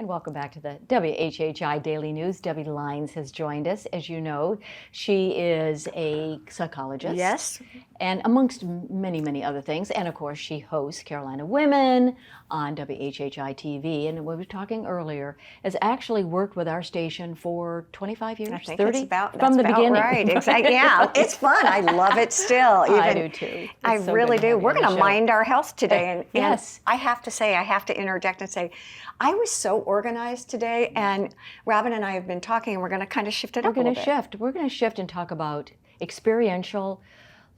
welcome back to the WHHI Daily News. Debi Lynes has joined us. As you know, she is a psychologist. Yes. And amongst many, many other things. And of course, she hosts Carolina Women on WHHI-TV. And we were talking earlier, has actually worked with our station for 25 years, I think 30? it's about, From the beginning. Right, exactly. Yeah, it's fun. I love it still. I do too. I really do. We're going to mind our health today. And yes. I have to say, I have to interject and say, I was so organized today, and Robyn and I have been talking, and we're going to kind of shift it up a little bit. We're going to shift and talk about experiential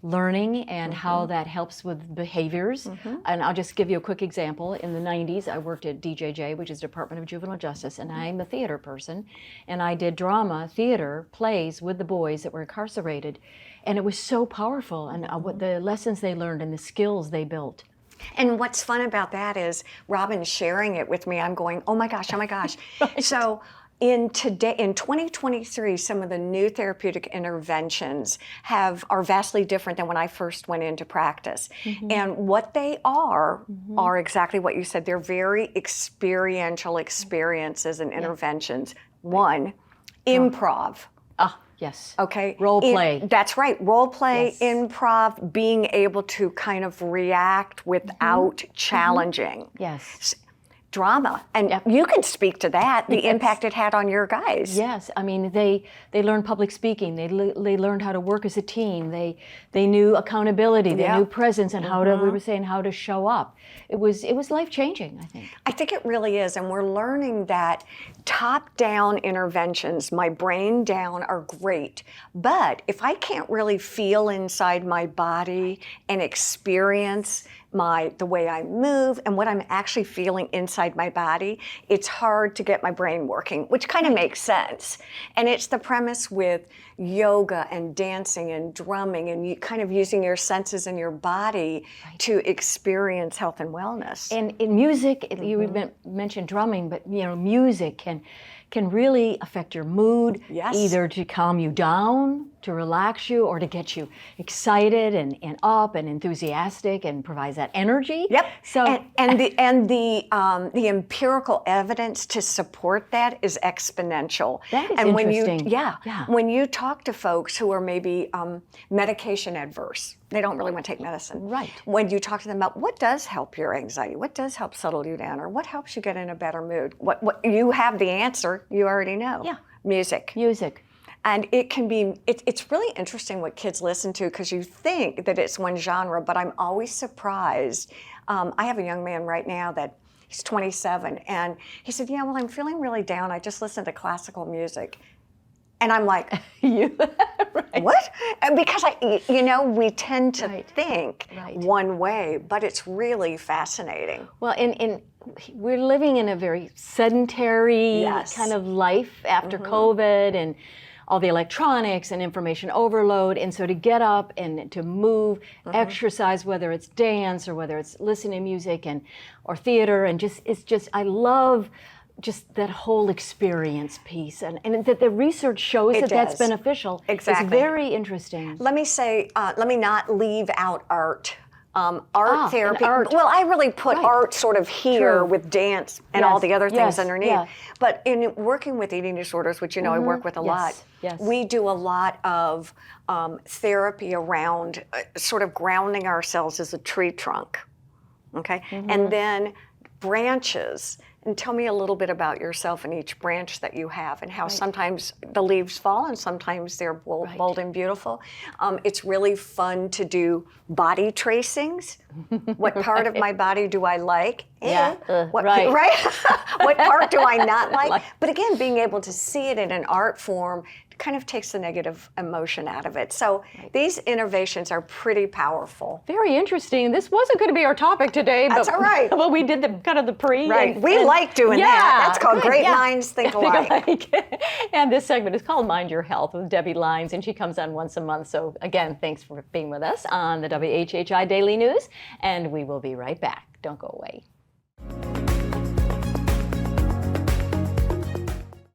learning and how that helps with behaviors. And I'll just give you a quick example. In the 90s, I worked at DJJ, which is Department of Juvenile Justice, and I'm a theater person. And I did drama, theater, plays with the boys that were incarcerated. And it was so powerful, and what the lessons they learned and the skills they built. And what's fun about that is Robyn sharing it with me. I'm going, oh my gosh, oh my gosh. Right. So in 2023, some of the new therapeutic interventions are vastly different than when I first went into practice. And what they are exactly what you said. They're very experiential experiences and interventions. One, improv. Yes. Okay. Role play. That's right. Role play, Yes. improv, being able to kind of react without challenging. Yes. Drama. And you can speak to that, the impact it had on your guys. Yes. I mean, they learned public speaking. They learned how to work as a team. They knew accountability. They knew presence and how to, we were saying, how to show up. It was life-changing, I think. I think it really is. And we're learning that top-down interventions, my brain down, are great. But if I can't really feel inside my body and experience the way I move and what I'm actually feeling inside my body, it's hard to get my brain working, which kind of makes sense. And it's the premise with yoga and dancing and drumming and you kind of using your senses and your body to experience health and wellness. And in music, you mentioned drumming, but music can really affect your mood, either to calm you down, to relax you, or to get you excited and up and enthusiastic and provides that energy. Yep. So the empirical evidence to support that is exponential. That is interesting. When you talk to folks who are maybe medication adverse, they don't really want to take medicine. Right. When you talk to them about what does help your anxiety, what does help settle you down, or what helps you get in a better mood, what you have the answer. You already know. Yeah. Music. And it can be, it's really interesting what kids listen to because you think that it's one genre, but I'm always surprised. I have a young man right now that he's 27, and he said, yeah, well, I'm feeling really down. I just listen to classical music. And I'm like, what? Because we tend to think one way, but it's really fascinating. Well, we're living in a very sedentary kind of life after COVID and all the electronics and information overload. And so to get up and to move, exercise, whether it's dance or whether it's listening to music or theater, and I love just that whole experience piece, and that the research shows that's beneficial. Exactly. It's very interesting. Let me say, let me not leave out art. Art therapy. Well, I really put art sort of here with dance and all the other things underneath. Yeah. But in working with eating disorders, which I work with a lot, we do a lot of therapy around sort of grounding ourselves as a tree trunk, okay? And then branches. And tell me a little bit about yourself and each branch that you have and how sometimes the leaves fall and sometimes they're bold and beautiful. It's really fun to do body tracings. What part of my body do I like? What part do I not like? But again, being able to see it in an art form kind of takes the negative emotion out of it. So these innovations are pretty powerful. Very interesting. This wasn't going to be our topic today. That's all right. Well, we did the pre. Right. We like doing that. That's called Great Minds Think Alike. And this segment is called Mind Your Health with Debi Lynes, and she comes on once a month. So again, thanks for being with us on the WHHI Daily News, and we will be right back. Don't go away.